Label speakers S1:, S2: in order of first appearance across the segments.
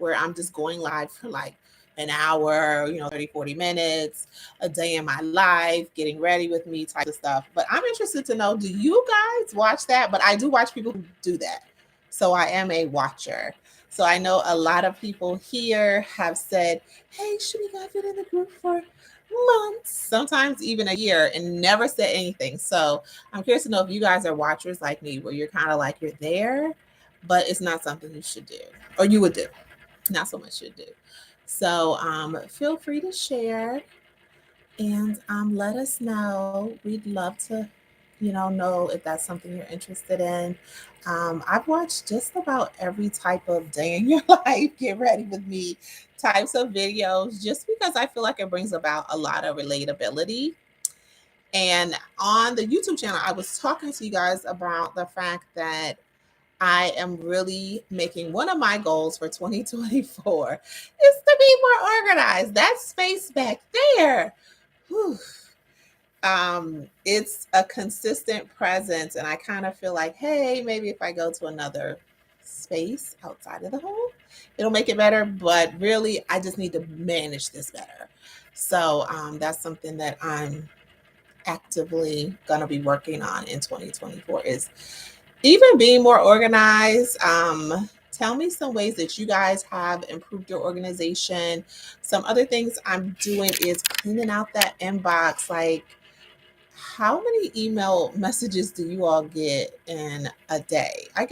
S1: where I'm just going live for like an hour, 30, 40 minutes, a day in my life, getting ready with me type of stuff. But I'm interested to know, do you guys watch that? But I do watch people who do that. So I am a watcher. So I know a lot of people here have said, hey, should we got it in the group for months, sometimes even a year, and never said anything. So I'm curious to know if you guys are watchers like me, where you're kind of like you're there, but it's not something you should do, or you would do, not so much should do. So feel free to share and let us know. We'd love to, know if that's something you're interested in. I've watched just about every type of day in your life, get ready with me types of videos, just because I feel like it brings about a lot of relatability. And on the YouTube channel, I was talking to you guys about the fact that I am really making one of my goals for 2024 is to be more organized. That space back there, whew, it's a consistent presence. And I kind of feel like, hey, maybe if I go to another space outside of the home, it'll make it better. But really, I just need to manage this better. So that's something that I'm actively going to be working on in 2024 is even being more organized. Tell me some ways that you guys have improved your organization. Some other things I'm doing is cleaning out that inbox. Like, how many email messages do you all get in a day? I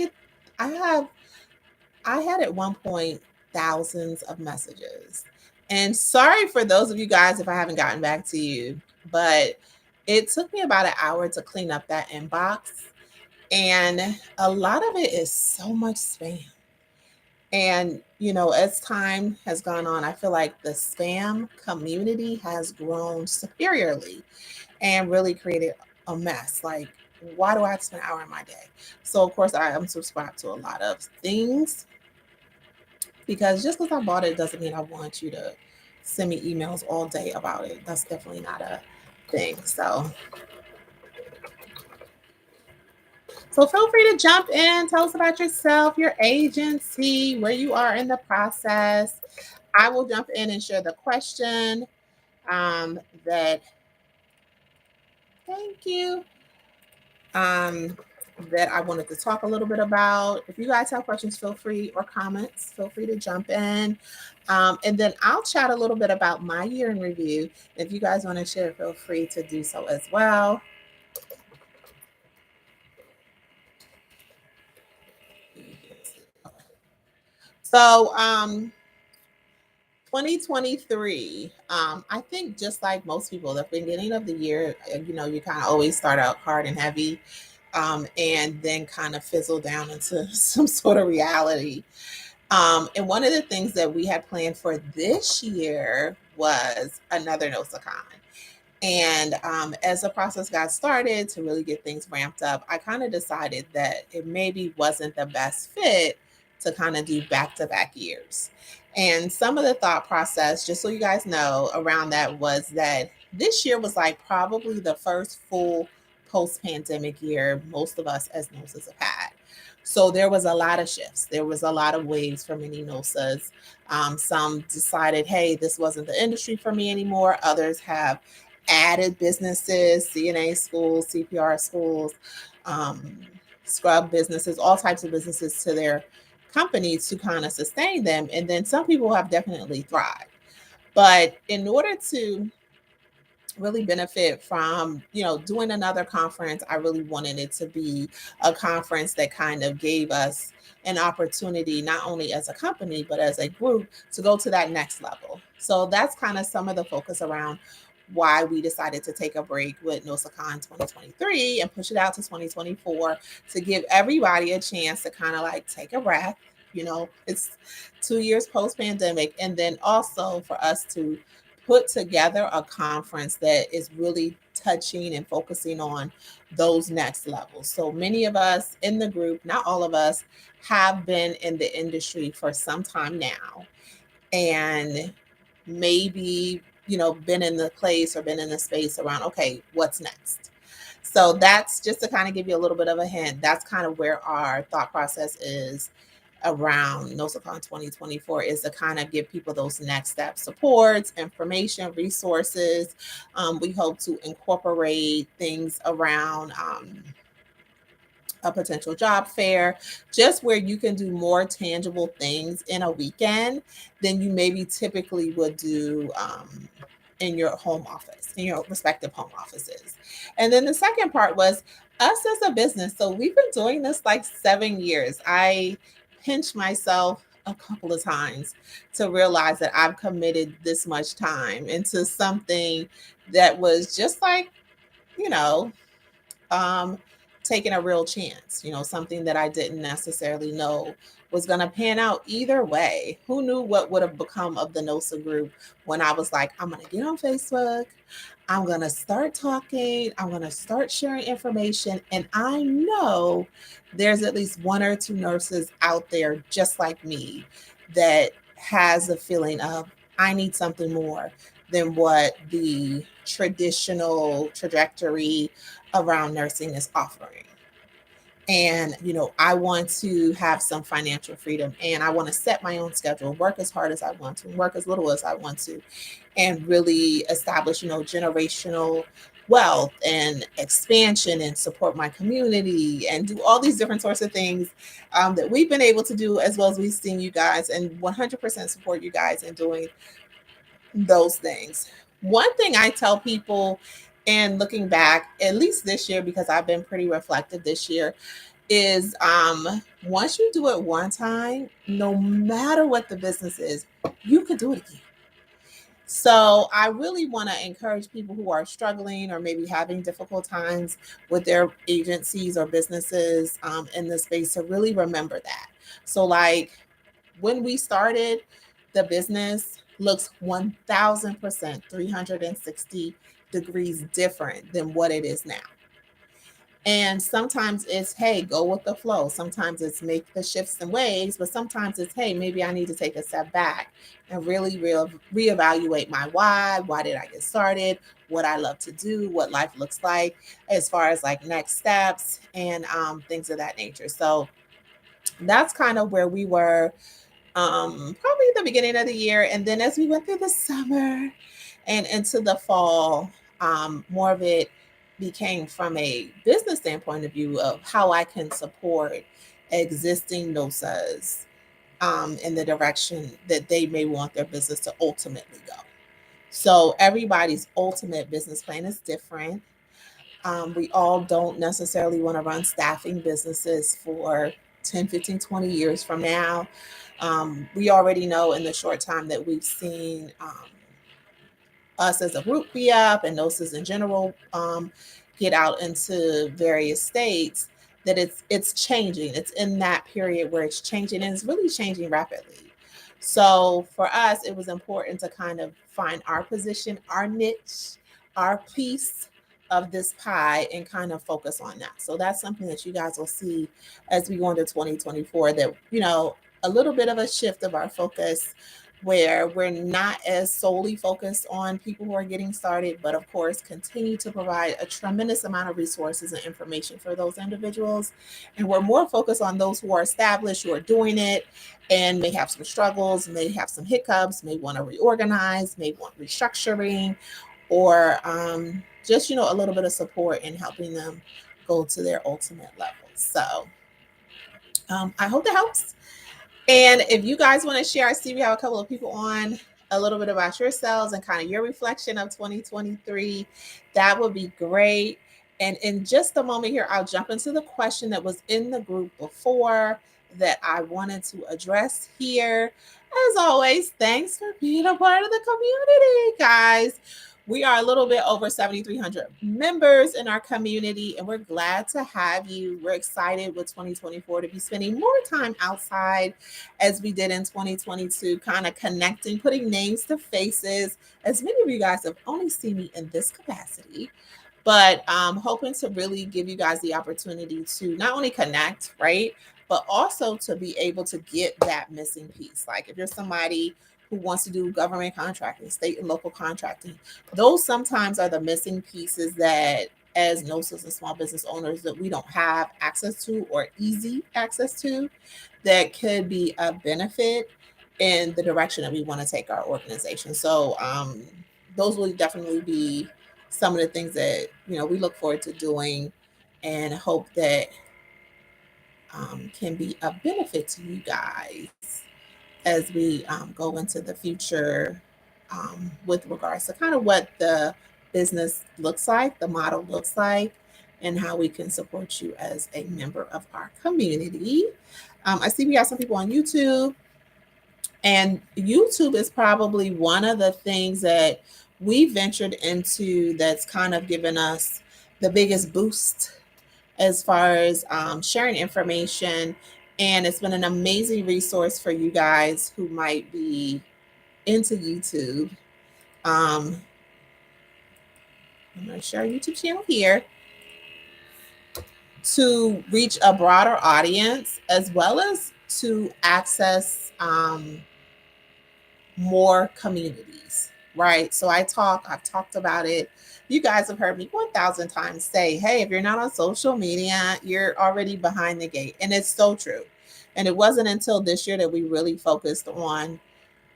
S1: had at one point thousands of messages. And sorry for those of you guys if I haven't gotten back to you, but it took me about an hour to clean up that inbox. And a lot of it is so much spam. And, as time has gone on, I feel like the spam community has grown superiorly and really created a mess. Like, why do I have to spend an hour in my day? So, of course, I am subscribed to a lot of things because just because I bought it doesn't mean I want you to send me emails all day about it. That's definitely not a thing. So feel free to jump in, tell us about yourself, your agency, where you are in the process. I will jump in and share the question that, thank you, that I wanted to talk a little bit about. If you guys have questions, feel free, or comments, feel free to jump in. And then I'll chat a little bit about my year in review. If you guys want to share, feel free to do so as well. So 2023, I think just like most people, the beginning of the year, you kind of always start out hard and heavy, and then kind of fizzle down into some sort of reality. And one of the things that we had planned for this year was another NOSACon. And as the process got started to really get things ramped up, I kind of decided that it maybe wasn't the best fit to kind of do back-to-back years. And some of the thought process, just so you guys know, around that was that this year was like probably the first full post-pandemic year most of us as NOSAs have had. So there was a lot of shifts. There was a lot of waves for many NOSAs. Some decided, hey, this wasn't the industry for me anymore. Others have added businesses, CNA schools, CPR schools, scrub businesses, all types of businesses to their companies to kind of sustain them. And then some people have definitely thrived. But in order to really benefit from, doing another conference, I really wanted it to be a conference that kind of gave us an opportunity, not only as a company, but as a group, to go to that next level. So that's kind of some of the focus around why we decided to take a break with NOSACon 2023 and push it out to 2024 to give everybody a chance to kind of like take a breath. It's 2 years post-pandemic, and then also for us to put together a conference that is really touching and focusing on those next levels. So many of us in the group, not all of us, have been in the industry for some time now, and maybe been in the place or been in the space around, okay, what's next? So that's just to kind of give you a little bit of a hint. That's kind of where our thought process is around NOSACon 2024 is to kind of give people those next step supports, information, resources. We hope to incorporate things around a potential job fair, just where you can do more tangible things in a weekend than you maybe typically would do in your home office, in your respective home offices. And then the second part was us as a business. So we've been doing this like 7 years. I pinched myself a couple of times to realize that I've committed this much time into something that was just like, you know, um, taking a real chance, something that I didn't necessarily know was going to pan out either way. Who knew what would have become of the NOSA group when I was like, I'm going to get on Facebook. I'm going to start talking. I'm going to start sharing information. And I know there's at least one or two nurses out there just like me that has a feeling of, I need something more than what the traditional trajectory around nursing is offering. And, I want to have some financial freedom, and I want to set my own schedule, work as hard as I want to, work as little as I want to, and really establish, generational wealth and expansion and support my community and do all these different sorts of things that we've been able to do, as well as we've seen you guys, and 100% support you guys in doing those things. One thing I tell people, and looking back, at least this year, because I've been pretty reflective this year, is once you do it one time, no matter what the business is, you can do it again. So I really want to encourage people who are struggling or maybe having difficult times with their agencies or businesses in this space to really remember that. So, like, when we started, the business looks 1000%, 360 degrees different than what it is now. And sometimes it's, hey, go with the flow. Sometimes it's make the shifts and waves, but sometimes it's, hey, maybe I need to take a step back and really reevaluate my why. Why did I get started? What I love to do, what life looks like as far as like next steps and things of that nature. So that's kind of where we were probably the beginning of the year. And then as we went through the summer and into the fall, more of it became from a business standpoint of view of how I can support existing NOSAs in the direction that they may want their business to ultimately go. So everybody's ultimate business plan is different. We all don't necessarily want to run staffing businesses for 10, 15, 20 years from now. We already know in the short time that we've seen us as a group be up and NOSAs in general get out into various states, that it's changing. It's in that period where it's changing, and it's really changing rapidly. So for us, it was important to kind of find our position, our niche, our piece of this pie, and kind of focus on that. So that's something that you guys will see as we go into 2024, that, a little bit of a shift of our focus, where we're not as solely focused on people who are getting started, but of course continue to provide a tremendous amount of resources and information for those individuals. And we're more focused on those who are established, who are doing it and may have some struggles, may have some hiccups, may want to reorganize, may want restructuring, or just, a little bit of support in helping them go to their ultimate levels. So I hope that helps. And if you guys want to share, I see we have a couple of people on, a little bit about yourselves and kind of your reflection of 2023. That would be great. And in just a moment here, I'll jump into the question that was in the group before that I wanted to address here. As always, thanks for being a part of the community, guys. We are a little bit over 7,300 members in our community, and we're glad to have you. We're excited with 2024 to be spending more time outside as we did in 2022, kind of connecting, putting names to faces. As many of you guys have only seen me in this capacity, but hoping to really give you guys the opportunity to not only connect, right, but also to be able to get that missing piece. Like if you're somebody who wants to do government contracting, state and local contracting, those sometimes are the missing pieces that as NOSAs and small business owners that we don't have access to or easy access to that could be a benefit in the direction that we want to take our organization. So those will definitely be some of the things that we look forward to doing and hope that can be a benefit to you guys as we go into the future with regards to kind of what the business looks like, the model looks like, and how we can support you as a member of our community. I see we have some people on YouTube, and YouTube is probably one of the things that we ventured into that's kind of given us the biggest boost as far as sharing information. And it's been an amazing resource for you guys who might be into YouTube. I'm going to share our YouTube channel here to reach a broader audience as well as to access more communities, right? So I've talked about it. You guys have heard me 1,000 times say, hey, if you're not on social media, you're already behind the gate. And it's so true. And it wasn't until this year that we really focused on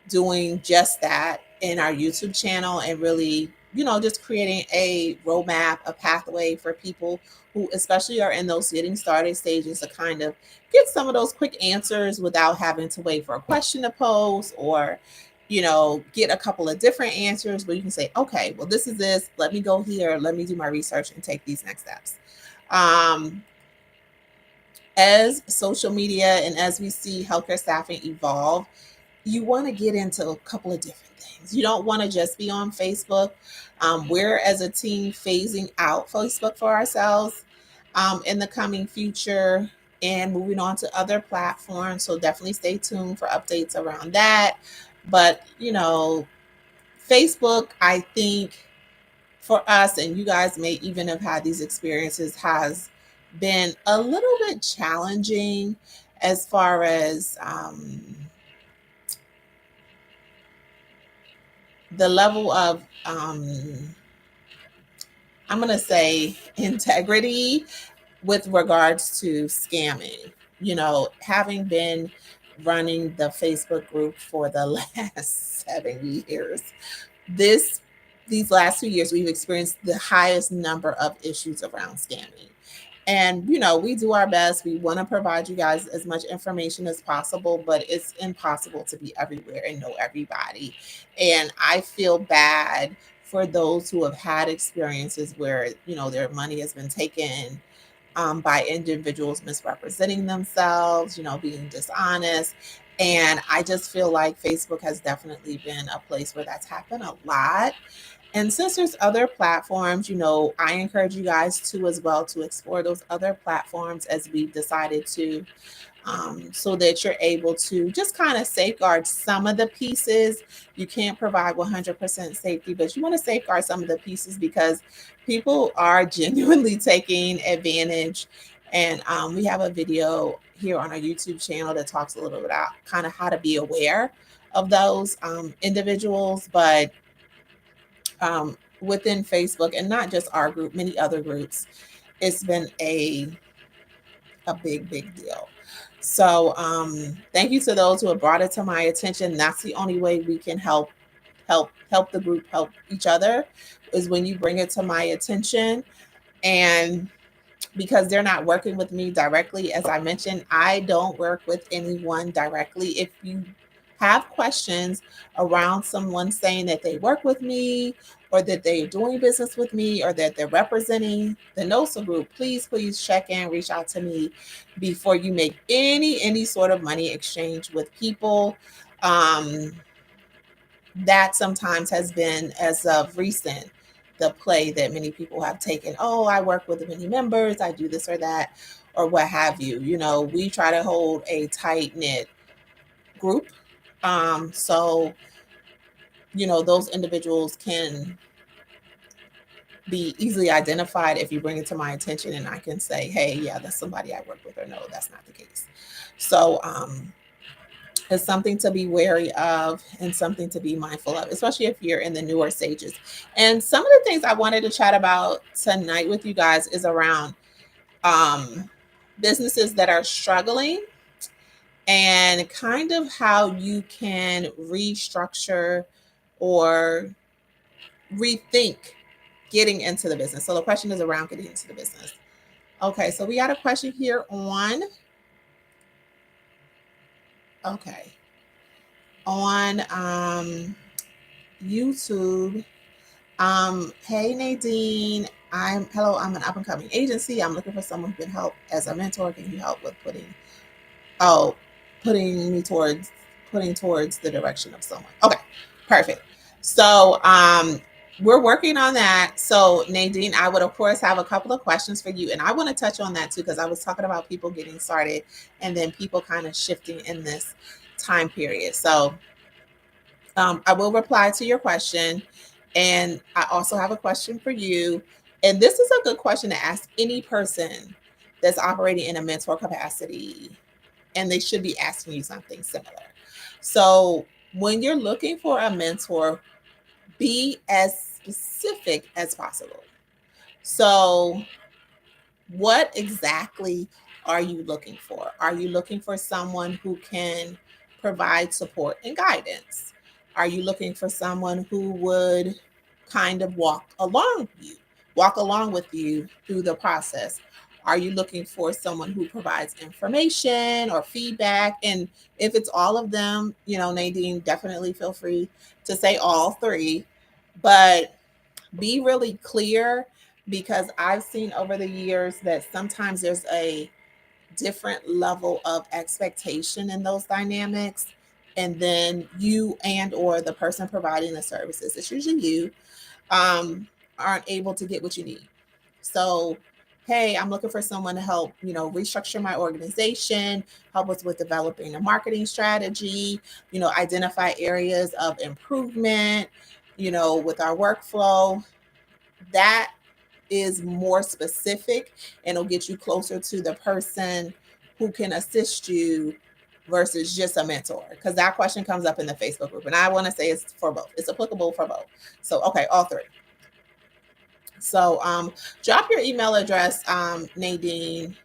S1: doing just that in our YouTube channel and really, just creating a roadmap, a pathway for people who especially are in those getting started stages to kind of get some of those quick answers without having to wait for a question to post or, get a couple of different answers, but you can say, okay, well, this is this. Let me go here. Let me do my research and take these next steps. As social media and as we see healthcare staffing evolve, you want to get into a couple of different things. You don't want to just be on Facebook. We're as a team phasing out Facebook for ourselves in the coming future and moving on to other platforms. So definitely stay tuned for updates around that. But, Facebook, I think for us, and you guys may even have had these experiences, has been a little bit challenging as far as the level of, I'm going to say, integrity with regards to scamming. Having been running the Facebook group for the last 7 years, these last 2 years, we've experienced the highest number of issues around scamming. And, we do our best. We want to provide you guys as much information as possible, but it's impossible to be everywhere and know everybody. And I feel bad for those who have had experiences where, their money has been taken by individuals misrepresenting themselves, being dishonest. And I just feel like Facebook has definitely been a place where that's happened a lot. And since there's other platforms, I encourage you guys to as well to explore those other platforms as we've decided to, so that you're able to just kind of safeguard some of the pieces. You can't provide 100% safety, but you want to safeguard some of the pieces because people are genuinely taking advantage. And we have a video here on our YouTube channel that talks a little bit about kind of how to be aware of those individuals. But within Facebook, and not just our group, many other groups, it's been a big deal. So thank you to those who have brought it to my attention. That's the only way we can help the group help each other, is when you bring it to my attention. And because they're not working with me directly, as I mentioned, I don't work with anyone directly. If you have questions around someone saying that they work with me or that they're doing business with me or that they're representing the NOSA Group, please check in, reach out to me before you make any sort of money exchange with people. That sometimes has been, as of recent, the play that many people have taken. Oh, I work with many members, I do this or that, or what have you. We try to hold a tight-knit group. So, those individuals can be easily identified if you bring it to my attention and I can say, hey, yeah, that's somebody I work with, or no, that's not the case. So is something to be wary of and something to be mindful of, especially if you're in the newer stages. And some of the things I wanted to chat about tonight with you guys is around businesses that are struggling and kind of how you can restructure or rethink getting into the business. So the question is around getting into the business. Okay, so we got a question here on YouTube. Hey Nadine, I'm an up and coming agency. I'm looking for someone who can help as a mentor. Can you help with putting me towards the direction of someone? Okay, perfect. So we're working on that. So Nadine, I would of course have a couple of questions for you, and I want to touch on that too because I was talking about people getting started and then people kind of shifting in this time period. So I will reply to your question. And I also have a question for you. And this is a good question to ask any person that's operating in a mentor capacity. And they should be asking you something similar. So when you're looking for a mentor, be as specific as possible. So what exactly are you looking for? Are you looking for someone who can provide support and guidance? Are you looking for someone who would kind of walk along with you through the process? Are you looking for someone who provides information or feedback? And if it's all of them, Nadine, definitely feel free to say all three, but be really clear because I've seen over the years that sometimes there's a different level of expectation in those dynamics, and then you and or the person providing the services, it's usually you, aren't able to get what you need. So hey, I'm looking for someone to help restructure my organization, help us with developing a marketing strategy, identify areas of improvement, with our workflow. That is more specific and it'll get you closer to the person who can assist you versus just a mentor, because that question comes up in the Facebook group and I want to say it's for both, it's applicable for both. So okay, all three. So drop your email address, Nadine,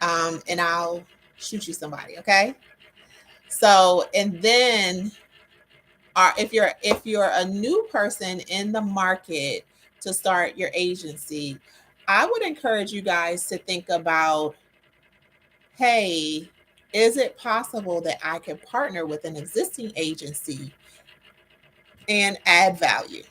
S1: and I'll shoot you somebody. Okay, so and then if you're a new person in the market to start your agency, I would encourage you guys to think about, hey, is it possible that I can partner with an existing agency and add value?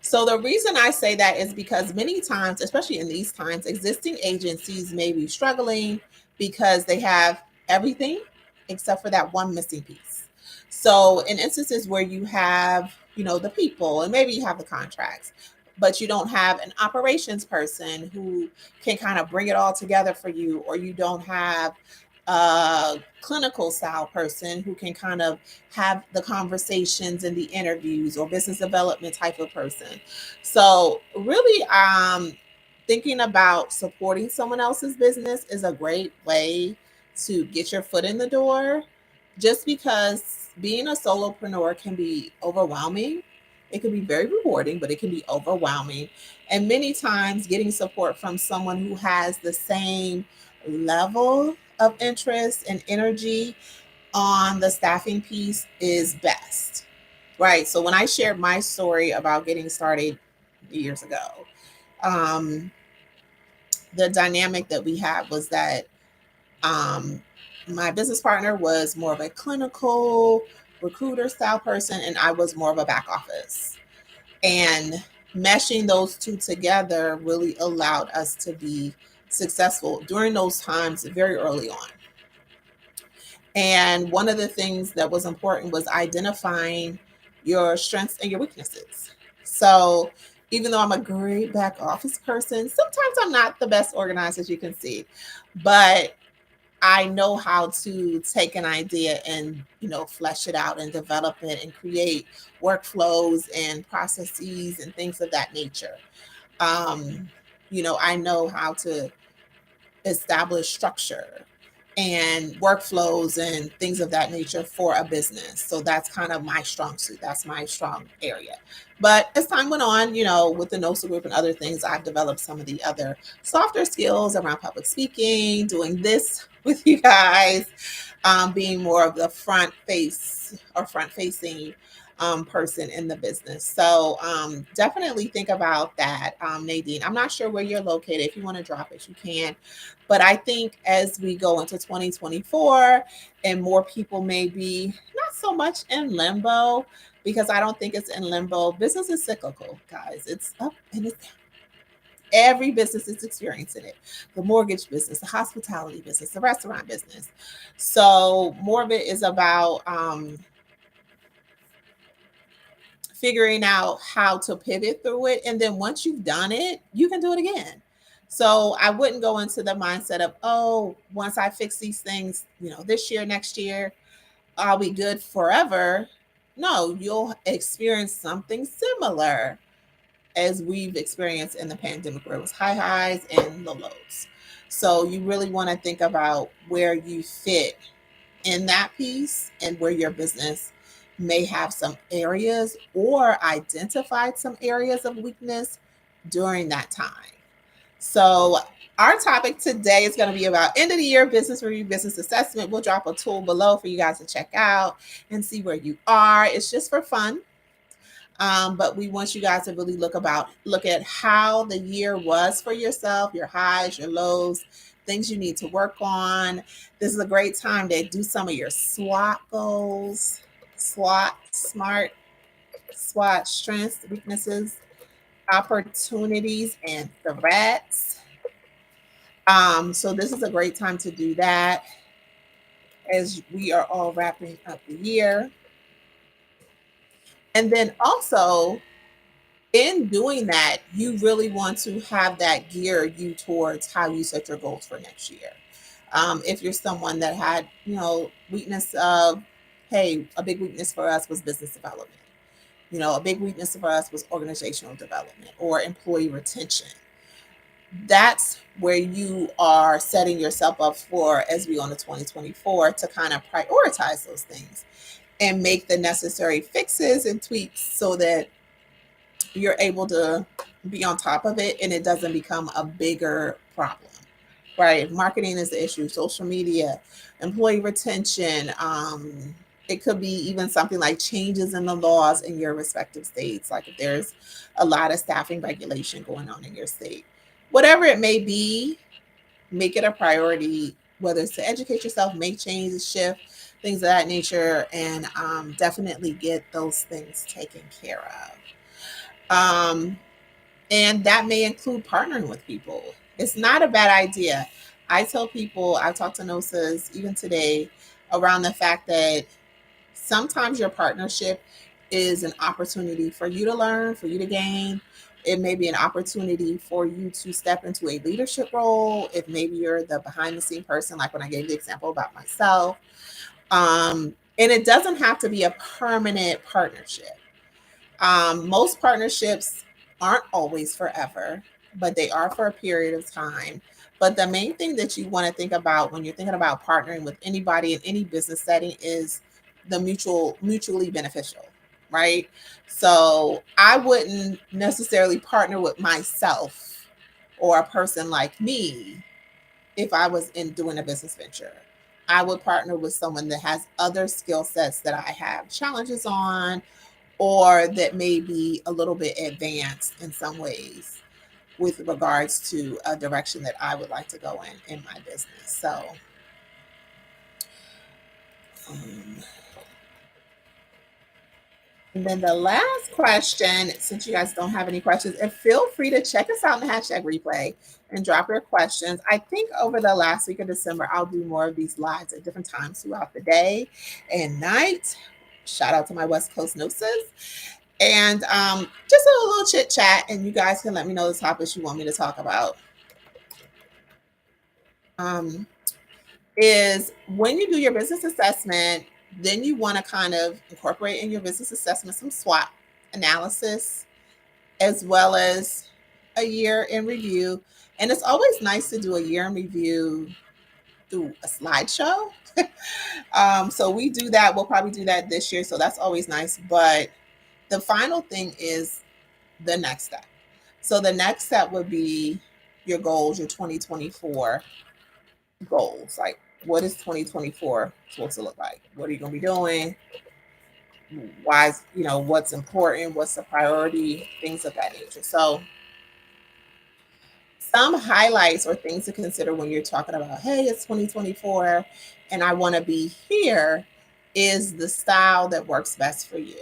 S1: So the reason I say that is because many times, especially in these times, existing agencies may be struggling because they have everything except for that one missing piece. So in instances where you have, the people and maybe you have the contracts, but you don't have an operations person who can kind of bring it all together for you, or you don't have a clinical style person who can kind of have the conversations and the interviews, or business development type of person. So really thinking about supporting someone else's business is a great way to get your foot in the door, just because being a solopreneur can be overwhelming. It can be very rewarding, but it can be overwhelming. And many times getting support from someone who has the same level of interest and energy on the staffing piece is best. Right. So when I shared my story about getting started years ago, um, the dynamic that we had was that my business partner was more of a clinical recruiter style person, and I was more of a back office. And meshing those two together really allowed us to be successful during those times very early on. And one of the things that was important was identifying your strengths and your weaknesses. So even though I'm a great back office person, sometimes I'm not the best organized, as you can see, but I know how to take an idea and, flesh it out and develop it and create workflows and processes and things of that nature. I know how to establish structure and workflows and things of that nature for a business. So that's kind of my strong suit. That's my strong area. But as time went on, with the NOSA Group and other things, I've developed some of the other softer skills around public speaking, doing this with you guys, being more of the front face or front facing person in the business. So definitely think about that, Nadine. I'm not sure where you're located. If you want to drop it, you can. But I think as we go into 2024 and more people may be not so much in limbo, because I don't think it's in limbo. Business is cyclical, guys. It's up and it's down. Every business is experiencing it. The mortgage business, the hospitality business, the restaurant business. So more of it is about figuring out how to pivot through it. And then once you've done it, you can do it again. So I wouldn't go into the mindset of, oh, once I fix these things, this year, next year, I'll be good forever. No, you'll experience something similar as we've experienced in the pandemic, where it was high highs and low lows. So you really want to think about where you fit in that piece and where your business may have some areas or identified some areas of weakness during that time. So our topic today is going to be about end of the year business review, business assessment. We'll drop a tool below for you guys to check out and see where you are. It's just for fun. But we want you guys to really look at how the year was for yourself, your highs, your lows, things you need to work on. This is a great time to do some of your SWOT goals. SWOT, strengths, weaknesses, opportunities, and threats. So this is a great time to do that as we are all wrapping up the year. And then also, in doing that, you really want to have that gear you towards how you set your goals for next year. If you're someone that had, weakness of, hey, a big weakness for us was business development. A big weakness for us was organizational development or employee retention. That's where you are setting yourself up for, as we go into 2024, to kind of prioritize those things and make the necessary fixes and tweaks so that you're able to be on top of it and it doesn't become a bigger problem, right? Marketing is the issue, social media, employee retention. It could be even something like changes in the laws in your respective states, like if there's a lot of staffing regulation going on in your state. Whatever it may be, make it a priority, whether it's to educate yourself, make changes, shift, things of that nature, and definitely get those things taken care of. And that may include partnering with people. It's not a bad idea. I tell people, I talk to NOSAs even today around the fact that sometimes your partnership is an opportunity for you to learn, for you to gain. It may be an opportunity for you to step into a leadership role. If maybe you're the behind the scene person, like when I gave the example about myself. And it doesn't have to be a permanent partnership. Most partnerships aren't always forever, but they are for a period of time. But the main thing that you want to think about when you're thinking about partnering with anybody in any business setting is the mutually beneficial, right? So I wouldn't necessarily partner with myself or a person like me if I was in doing a business venture. I would partner with someone that has other skill sets that I have challenges on, or that may be a little bit advanced in some ways with regards to a direction that I would like to go in my business. So, and then the last question, since you guys don't have any questions, and feel free to check us out in the hashtag replay and drop your questions. I think over the last week of December, I'll do more of these lives at different times throughout the day and night. Shout out to my West Coast NOSAs. And just a little chit chat, and you guys can let me know the topics you want me to talk about. Is when you do your business assessment, then you want to kind of incorporate in your business assessment some SWOT analysis, as well as a year in review. And it's always nice to do a year in review through a slideshow. So we do that. We'll probably do that this year. So that's always nice. But the final thing is the next step. So the next step would be your goals, your 2024 goals. Like, what is 2024 supposed to look like? What are you going to be doing? Why is, what's important? What's the priority? Things of that nature. So some highlights or things to consider when you're talking about, hey, it's 2024 and I want to be here, is the style that works best for you.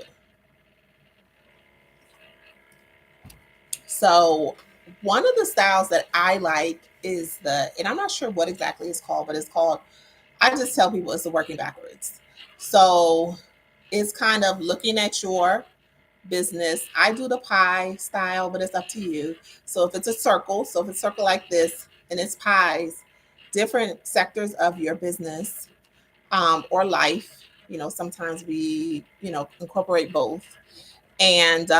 S1: So one of the styles that I like is and I'm not sure what exactly it's called, but it's called, I just tell people it's the working backwards. So it's kind of looking at your business. I do the pie style, but it's up to you. So if it's a circle, like this and it's pies, different sectors of your business or life, sometimes we, incorporate both. And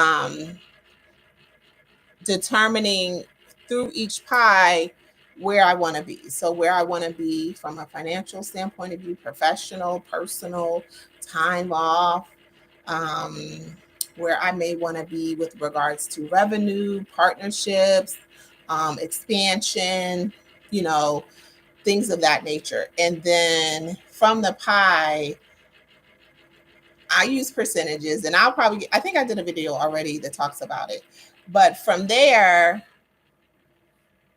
S1: determining through each pie where I want to be. So where I want to be from a financial standpoint of view, professional, personal, time off, where I may want to be with regards to revenue, partnerships, expansion, things of that nature. And then from the pie, I use percentages, and I think I did a video already that talks about it. But from there,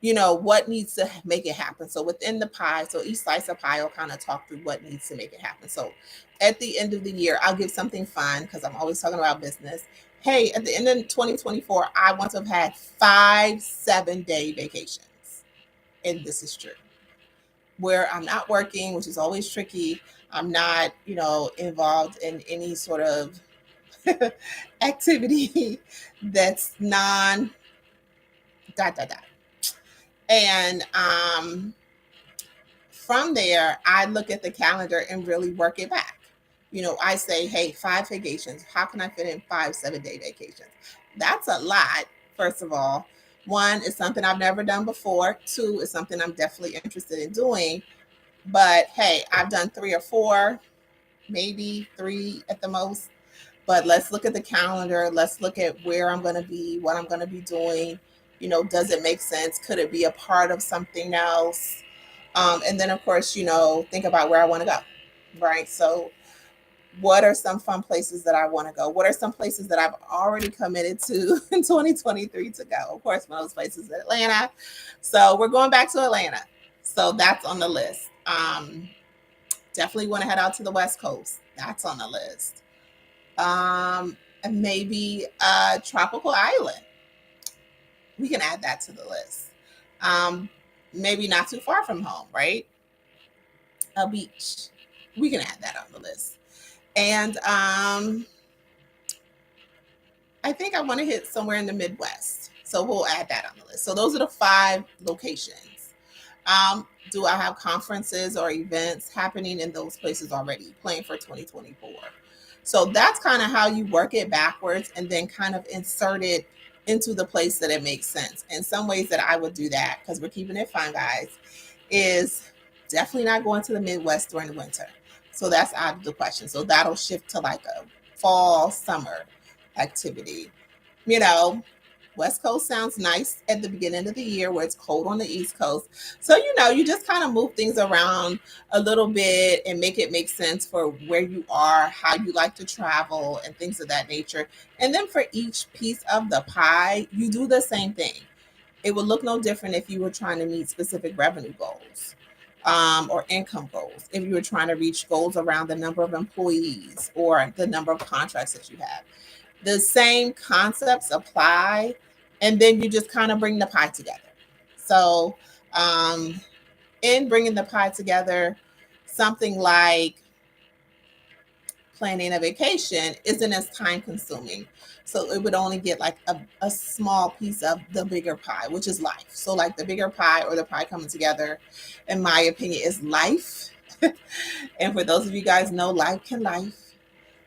S1: what needs to make it happen. So within the pie, so each slice of pie will kind of talk through what needs to make it happen. So at the end of the year, I'll give something fun because I'm always talking about business. Hey, at the end of 2024, I want to have had 5 7-day vacations. And this is true. Where I'm not working, which is always tricky. I'm not, involved in any sort of activity that's non dot dot dot. And from there, I look at the calendar and really work it back. I say, hey, 5 vacations. How can I fit in 5 7-day vacations? That's a lot, first of all. 1 is something I've never done before. 2 is something I'm definitely interested in doing. But hey, I've done 3 or 4, maybe 3 at the most. But let's look at the calendar. Let's look at where I'm going to be, what I'm going to be doing. Does it make sense? Could it be a part of something else? And then, of course, think about where I want to go, right? So what are some fun places that I want to go? What are some places that I've already committed to in 2023 to go? Of course, one of those places is Atlanta. So we're going back to Atlanta. So that's on the list. Definitely want to head out to the West Coast. That's on the list. And maybe a tropical island. We can add that to the list. Maybe not too far from home, right? A beach. We can add that on the list. And I think I want to hit somewhere in the Midwest. So we'll add that on the list. So those are the 5 locations. Do I have conferences or events happening in those places already, planned for 2024? So that's kind of how you work it backwards and then kind of insert it into the place that it makes sense. And some ways that I would do that, because we're keeping it fun, guys, is definitely not going to the Midwest during the winter. So that's out of the question. So that'll shift to like a fall, summer activity. West Coast sounds nice at the beginning of the year where it's cold on the East Coast. So, you just kind of move things around a little bit and make it make sense for where you are, how you like to travel, and things of that nature. And then for each piece of the pie, you do the same thing. It would look no different if you were trying to meet specific revenue goals or income goals, if you were trying to reach goals around the number of employees or the number of contracts that you have. The same concepts apply, and then you just kind of bring the pie together. So in bringing the pie together, something like planning a vacation isn't as time consuming. So it would only get like a small piece of the bigger pie, which is life. So like the bigger pie or the pie coming together, in my opinion, is life. And for those of you guys know, life can life.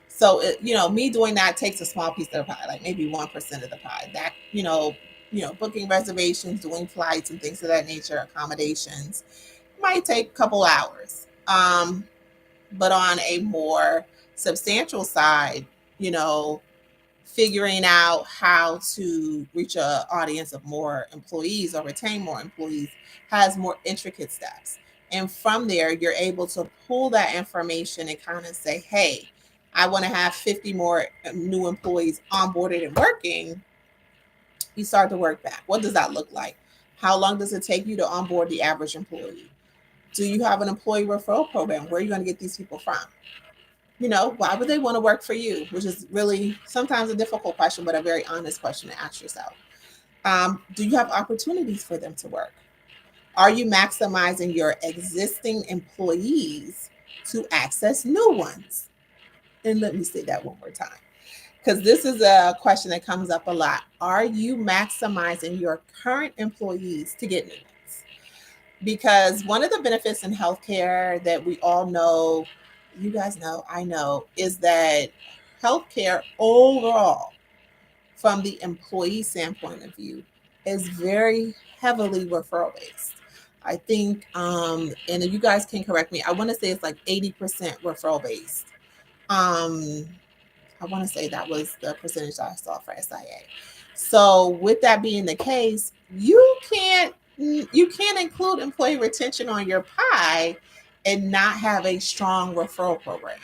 S1: So, me doing that takes a small piece of the pie, like maybe 1% of the pie. That, booking reservations, doing flights and things of that nature, accommodations, might take a couple hours. But on a more substantial side, you know, figuring out how to reach an audience of more employees or retain more employees has more intricate steps. And from there, you're able to pull that information and kind of say, hey, I want to have 50 more new employees onboarded and working. You start to work back. What does that look like? How long does it take you to onboard the average employee? Do you have an employee referral program? Where are you going to get these people from? Why would they want to work for you? Which is really sometimes a difficult question, but a very honest question to ask yourself. Do you have opportunities for them to work? Are you maximizing your existing employees to access new ones? And let me say that one more time, because this is a question that comes up a lot. Are you maximizing your current employees to get new ones? Because one of the benefits in healthcare that we all know, you guys know, I know, is that healthcare overall, from the employee standpoint of view, is very heavily referral based. I think, and you guys can correct me, I want to say it's like 80% referral based. I want to say that was the percentage I saw for SIA. So with that being the case, you can't include employee retention on your pie and not have a strong referral program.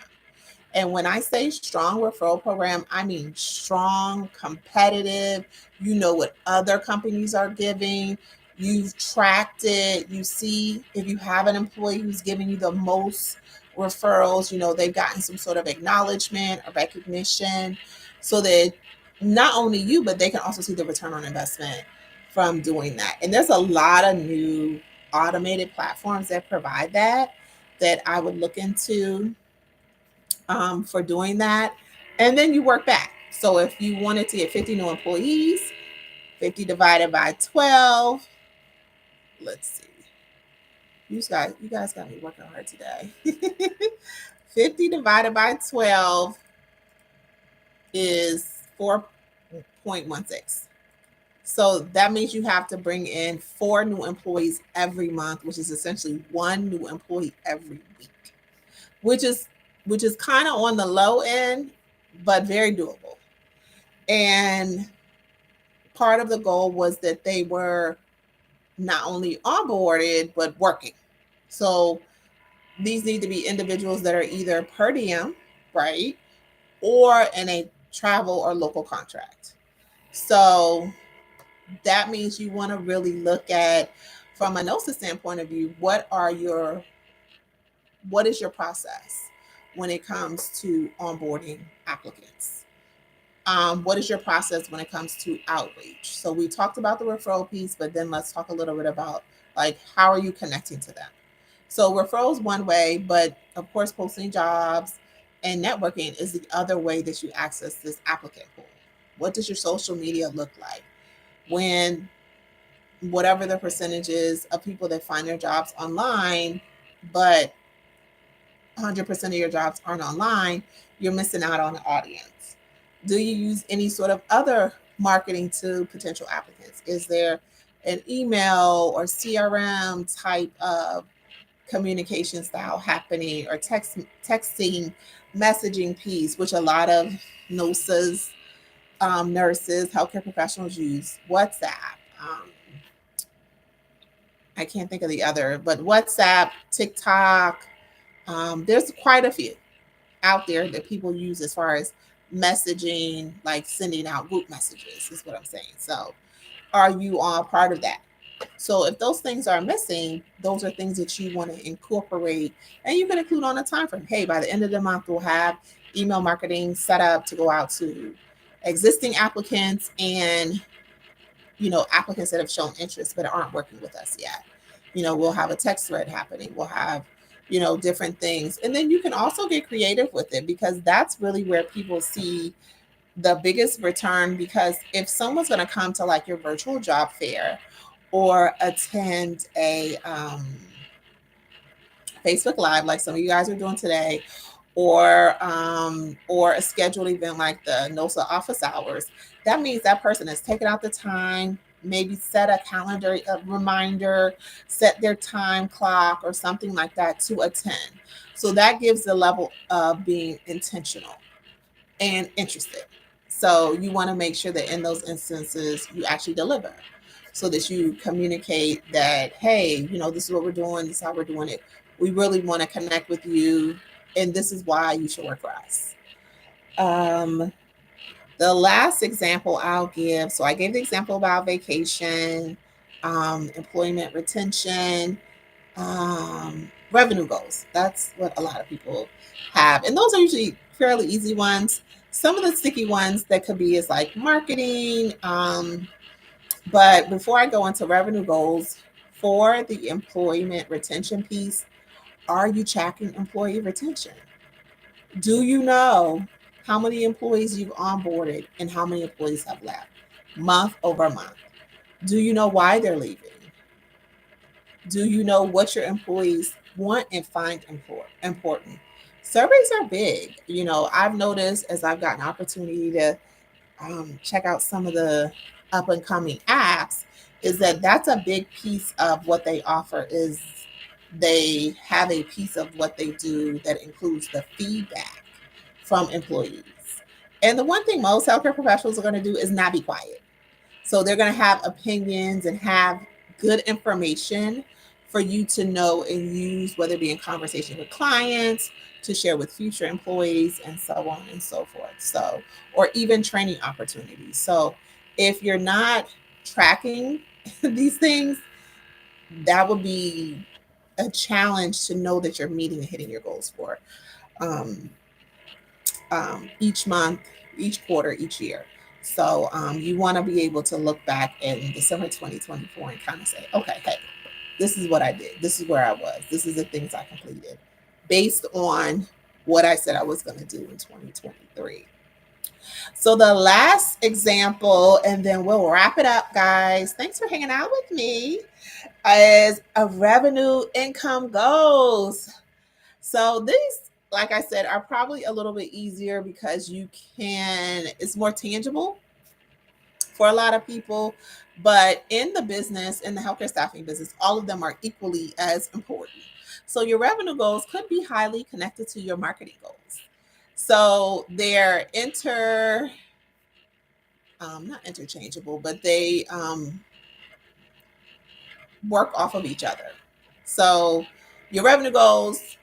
S1: And when I say strong referral program, I mean strong, competitive. You know what other companies are giving. You've tracked it. You see if you have an employee who's giving you the most referrals, they've gotten some sort of acknowledgement or recognition so that not only you, but they can also see the return on investment from doing that. And there's a lot of new automated platforms that provide that I would look into for doing that. And then you work back. So if you wanted to get 50 new employees, 50 divided by 12, let's see. You guys got me working hard today. 50 divided by 12 is 4.16. So that means you have to bring in 4 new employees every month, which is essentially 1 new employee every week, which is kind of on the low end, but very doable. And part of the goal was that they were not only onboarded, but working. So these need to be individuals that are either per diem, right, or in a travel or local contract. So that means you want to really look at, from a NOSA standpoint of view, what is your process when it comes to onboarding applicants? What is your process when it comes to outreach? So we talked about the referral piece, but then let's talk a little bit about, like, how are you connecting to them? So referrals one way, but of course posting jobs and networking is the other way that you access this applicant pool. What does your social media look like? When whatever the percentage is of people that find their jobs online, but 100% of your jobs aren't online, you're missing out on the audience. Do you use any sort of other marketing to potential applicants? Is there an email or CRM type of communication style happening, or texting messaging piece, which a lot of NOSAs, nurses, healthcare professionals use? WhatsApp. I can't think of the other, but WhatsApp, TikTok. There's quite a few out there that people use as far as messaging, like sending out group messages, is what I'm saying. So, are you all part of that? So, if those things are missing, those are things that you want to incorporate, and you can include on a time frame. Hey, by the end of the month, we'll have email marketing set up to go out to existing applicants and applicants that have shown interest but aren't working with us yet. We'll have a text thread happening. We'll have, different things. And then you can also get creative with it, because that's really where people see the biggest return. Because if someone's going to come to, like, your virtual job fair or attend a Facebook Live, like some of you guys are doing today, or a scheduled event like the NOSA office hours, that means that person has taken out the time maybe set a calendar, a reminder, set their time clock or something like that to attend. So that gives the level of being intentional and interested. So you want to make sure that in those instances you actually deliver, so that you communicate that, hey, this is what we're doing, this is how we're doing it. We really want to connect with you, and this is why you should work for us. Um, the last example I'll give, so I gave the example about vacation, employment retention, revenue goals. That's what a lot of people have. And those are usually fairly easy ones. Some of the sticky ones that could be is like marketing. But before I go into revenue goals, for the employment retention piece, are you tracking employee retention? Do you know how many employees you've onboarded and how many employees have left month over month? Do you know why they're leaving? Do you know what your employees want and find important? Surveys are big. I've noticed as I've gotten opportunity to check out some of the up and coming apps, is that that's a big piece of what they offer. Is they have a piece of what they do that includes the feedback from employees. And the one thing most healthcare professionals are going to do is not be quiet. So they're going to have opinions and have good information for you to know and use, whether it be in conversation with clients, to share with future employees, and so on and so forth. So, or even training opportunities. So if you're not tracking these things, that would be a challenge to know that you're meeting and hitting your goals for um, each month, each quarter, each year. So you want to be able to look back in December 2024 and kind of say, okay, hey, this is what I did. This is where I was. This is the things I completed based on what I said I was going to do in 2023. So the last example, and then we'll wrap it up, guys. Thanks for hanging out with me, is a revenue income goals. So these, like I said, are probably a little bit easier because it's more tangible for a lot of people. But in the business, in the healthcare staffing business, all of them are equally as important. So your revenue goals could be highly connected to your marketing goals. So they're not interchangeable, but they work off of each other. So your revenue goals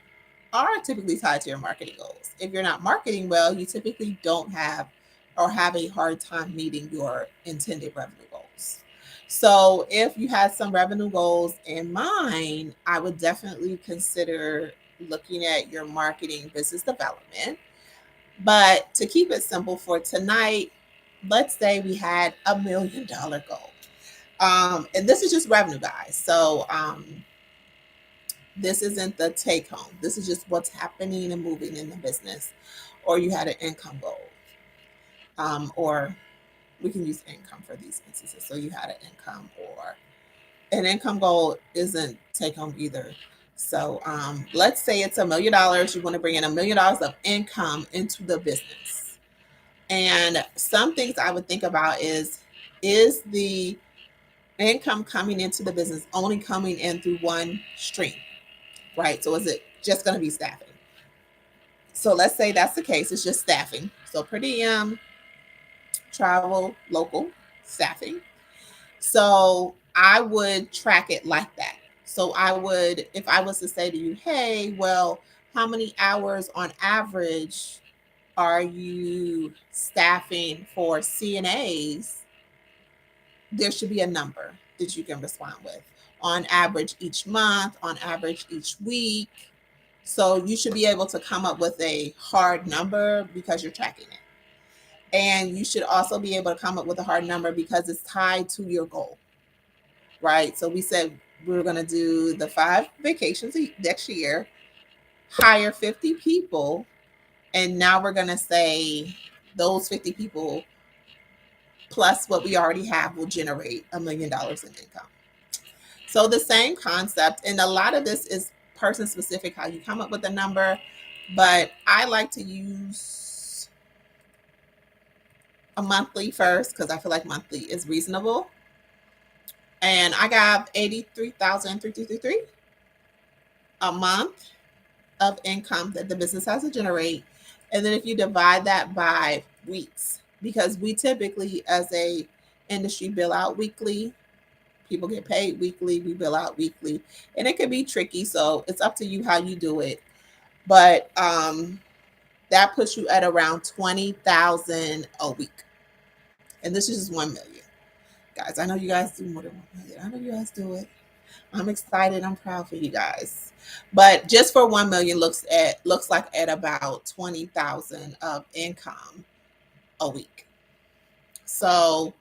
S1: are typically tied to your marketing goals. If you're not marketing well, you typically don't have or have a hard time meeting your intended revenue goals. So if you had some revenue goals in mind, I would definitely consider looking at your marketing business development. But to keep it simple for tonight, let's say we had $1 million goal. And this is just revenue, guys. So this isn't the take home. This is just what's happening and moving in the business. Or you had an income goal. Or we can use income for these instances. So you had an income, or an income goal isn't take home either. So let's say it's $1 million. You want to bring in $1 million of income into the business. And some things I would think about is the income coming into the business only coming in through one stream, right? So is it just going to be staffing? So let's say that's the case. It's just staffing. So per diem, travel, local, staffing. So I would track it like that. So I would, if I was to say to you, hey, well, how many hours on average are you staffing for CNAs? There should be a number that you can respond with on average each month, on average each week. So you should be able to come up with a hard number because you're tracking it. And you should also be able to come up with a hard number because it's tied to your goal, right? So we said we were going to do the 5 vacations next year, hire 50 people, and now we're going to say those 50 people plus what we already have will generate $1 million in income. So the same concept, and a lot of this is person specific, how you come up with a number, but I like to use a monthly first because I feel like monthly is reasonable. And I got 83,333 a month of income that the business has to generate. And then if you divide that by weeks, because we typically as a industry bill out weekly, people get paid weekly, we bill out weekly, and it can be tricky. So it's up to you how you do it. But that puts you at around 20,000 a week. And this is just 1 million. Guys, I know you guys do more than 1 million. I know you guys do it. I'm excited. I'm proud for you guys. But just for 1 million looks like at about 20,000 of income a week. So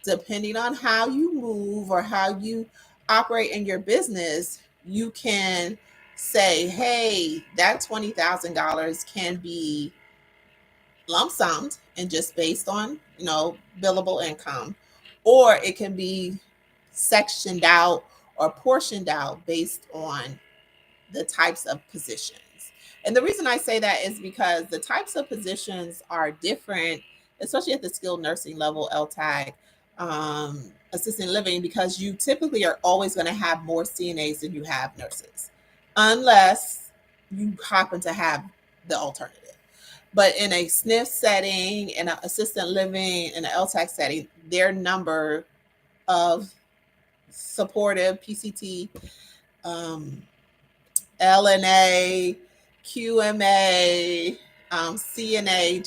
S1: depending on how you move or how you operate in your business, you can say, hey, that $20,000 can be lump summed and just based on, billable income, or it can be sectioned out or portioned out based on the types of positions. And the reason I say that is because the types of positions are different, especially at the skilled nursing level, LTAC, assisted living, because you typically are always going to have more CNAs than you have nurses, unless you happen to have the alternative. But in a SNF setting, in an assisted living, in an LTAC setting, their number of supportive PCT, LNA, QMA, CNA,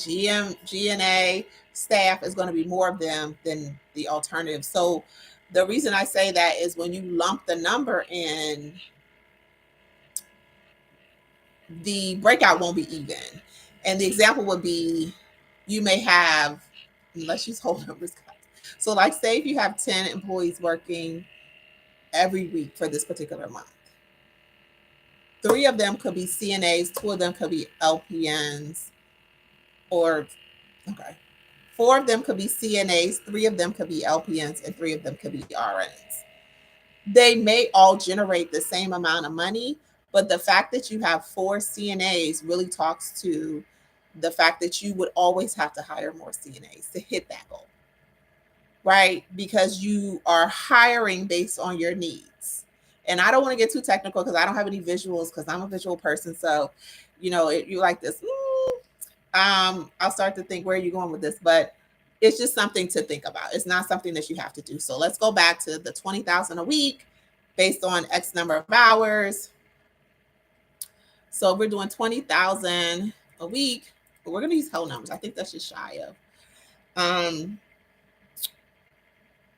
S1: GNA staff is going to be more of them than the alternative. So the reason I say that is when you lump the number in, the breakout won't be even. And the example would be, you may have, unless you hold numbers. So like say if you have 10 employees working every week for this particular month, 3 of them could be CNAs, 2 of them could be LPNs, or, okay, 4 of them could be CNAs, 3 of them could be LPNs, and 3 of them could be RNs. They may all generate the same amount of money, but the fact that you have 4 CNAs really talks to the fact that you would always have to hire more CNAs to hit that goal, right? Because you are hiring based on your needs. And I don't want to get too technical because I don't have any visuals, because I'm a visual person. So, you like this, I'll start to think, where are you going with this? But it's just something to think about. It's not something that you have to do. So let's go back to the 20,000 a week based on X number of hours. So we're doing 20,000 a week. But we're going to use whole numbers. I think that's just shy of.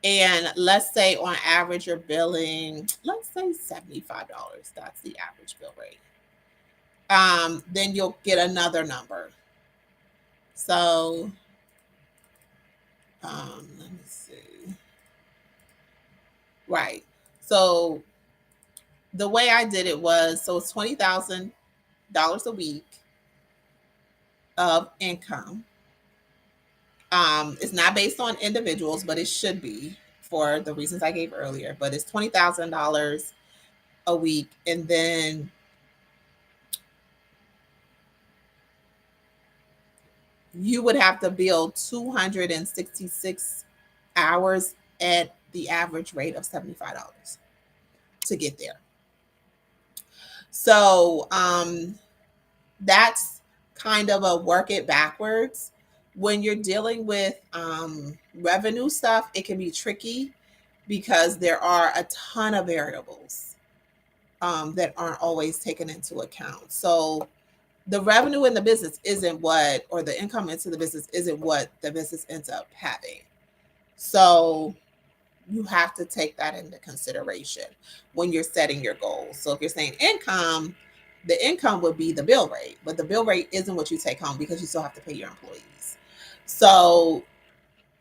S1: And let's say on average you're billing, let's say $75. That's the average bill rate. Then you'll get another number. So let me see. Right. So the way I did it was, so it's $20,000 a week of income. It's not based on individuals, but it should be for the reasons I gave earlier. But it's $20,000 a week, and then you would have to bill 266 hours at the average rate of $75 to get there. So that's kind of a work it backwards. When you're dealing with revenue stuff, it can be tricky because there are a ton of variables that aren't always taken into account. So the revenue in the business isn't what, or the income into the business isn't what the business ends up having. So you have to take that into consideration when you're setting your goals. So if you're saying income, the income would be the bill rate, but the bill rate isn't what you take home because you still have to pay your employees. So,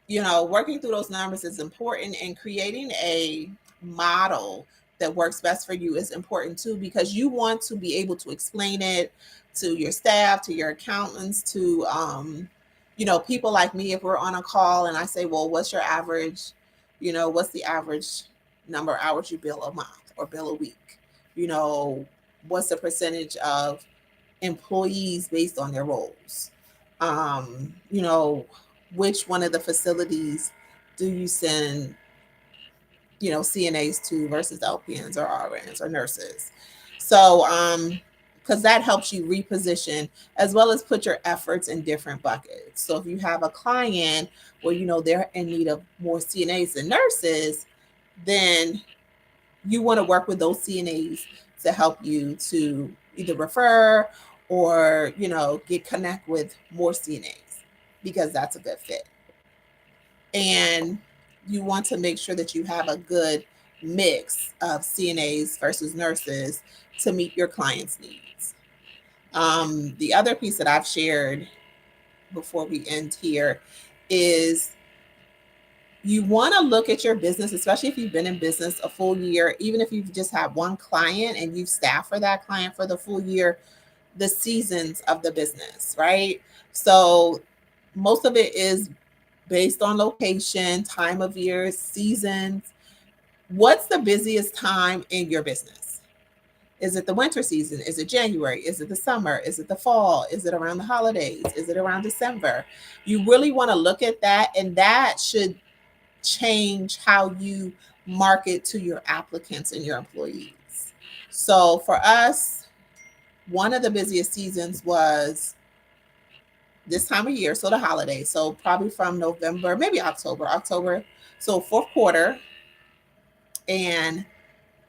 S1: working through those numbers is important, and creating a model that works best for you is important too, because you want to be able to explain it to your staff, to your accountants, to, people like me. If we're on a call and I say, well, what's your average, what's the average number of hours you bill a month or bill a week? What's the percentage of employees based on their roles? Which one of the facilities do you send CNAs too versus LPNs or RNs or nurses. So, because that helps you reposition as well as put your efforts in different buckets. So if you have a client where they're in need of more CNAs than nurses, then you want to work with those CNAs to help you to either refer or get connect with more CNAs because that's a good fit. And you want to make sure that you have a good mix of CNAs versus nurses to meet your clients' needs. The other piece that I've shared before we end here is you want to look at your business, especially if you've been in business a full year, even if you've just had one client and you've staffed for that client for the full year, the seasons of the business, right? So most of it is based on location, time of year, seasons. What's the busiest time in your business? Is it the winter season? Is it January? Is it the summer? Is it the fall? Is it around the holidays? Is it around December? You really want to look at that, and that should change how you market to your applicants and your employees. So for us, one of the busiest seasons was this time of year, so the holidays. So probably from November, maybe October. So fourth quarter and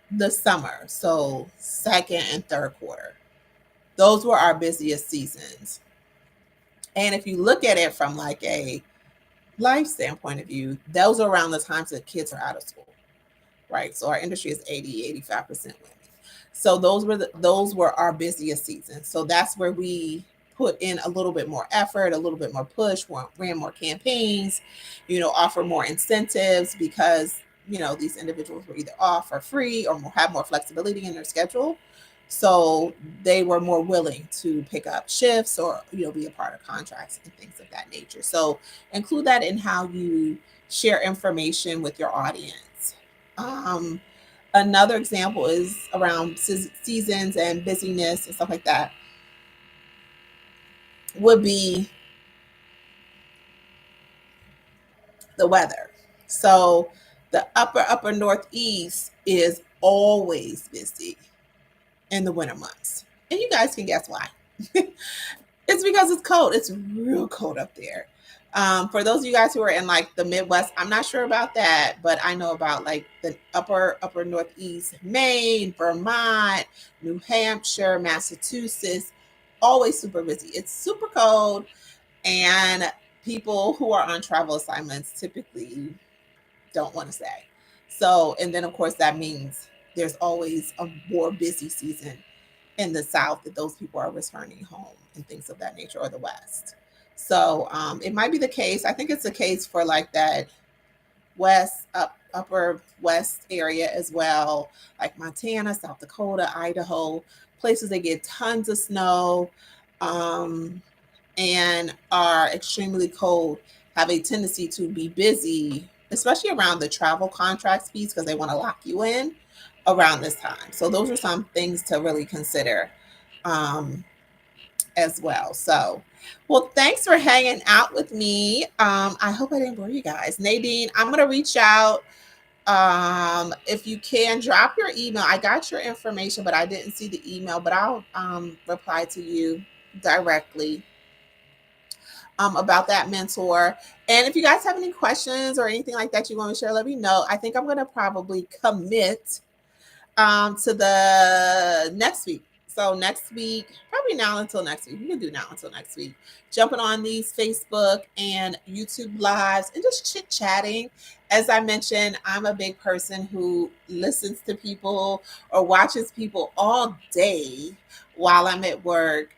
S1: the summer. So second and third quarter. Those were our busiest seasons. And if you look at it from like a life standpoint of view, those are around the times that kids are out of school, right? So our industry is 85% women. So those were our busiest seasons. So that's where we put in a little bit more effort, a little bit more push, ran more campaigns, offer more incentives because these individuals were either off or free or have more flexibility in their schedule. So they were more willing to pick up shifts or be a part of contracts and things of that nature. So include that in how you share information with your audience. Another example is around seasons and busyness and stuff like that would be the weather. So the upper northeast is always busy in the winter months. And you guys can guess why. It's because it's cold. It's real cold up there. For those of you guys who are in like the Midwest, I'm not sure about that, but I know about like the upper northeast, Maine, Vermont, New Hampshire, Massachusetts, always super busy. It's super cold, and people who are on travel assignments typically don't want to stay. So, and then of course that means there's always a more busy season in the South that those people are returning home and things of that nature, or the West. So it might be the case. I think it's the case for like that upper West area as well, like Montana, South Dakota, Idaho, places that get tons of snow and are extremely cold, have a tendency to be busy, especially around the travel contracts piece because they want to lock you in around this time. So those are some things to really consider as well. So, well, thanks for hanging out with me. I hope I didn't bore you guys. Nadine, I'm going to reach out. If you can drop your email. I got your information, but I didn't see the email, but I'll reply to you directly about that mentor. And if you guys have any questions or anything like that you want to share, let me know. I think I'm going to probably commit to the next week. So next week, probably now until next week. We can do now until next week. Jumping on these Facebook and YouTube lives and just chit-chatting. As I mentioned, I'm a big person who listens to people or watches people all day while I'm at work.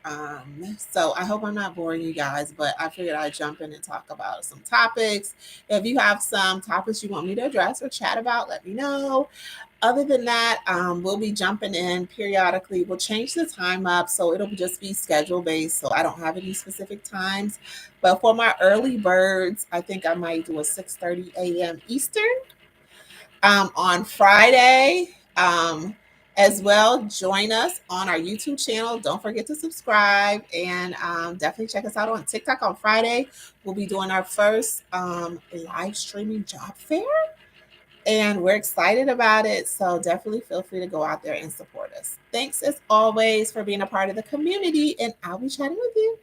S1: So I hope I'm not boring you guys, but I figured I'd jump in and talk about some topics. If you have some topics you want me to address or chat about, let me know. Other than that, we'll be jumping in periodically. We'll change the time up, so it'll just be schedule based. So I don't have any specific times. But for my early birds, I think I might do a 6:30 a.m. Eastern on Friday. As well, join us on our YouTube channel. Don't forget to subscribe and definitely check us out on TikTok on Friday. We'll be doing our first live streaming job fair. and we're excited about it. So definitely feel free to go out there and support us. Thanks as always for being a part of the community, and I'll be chatting with you.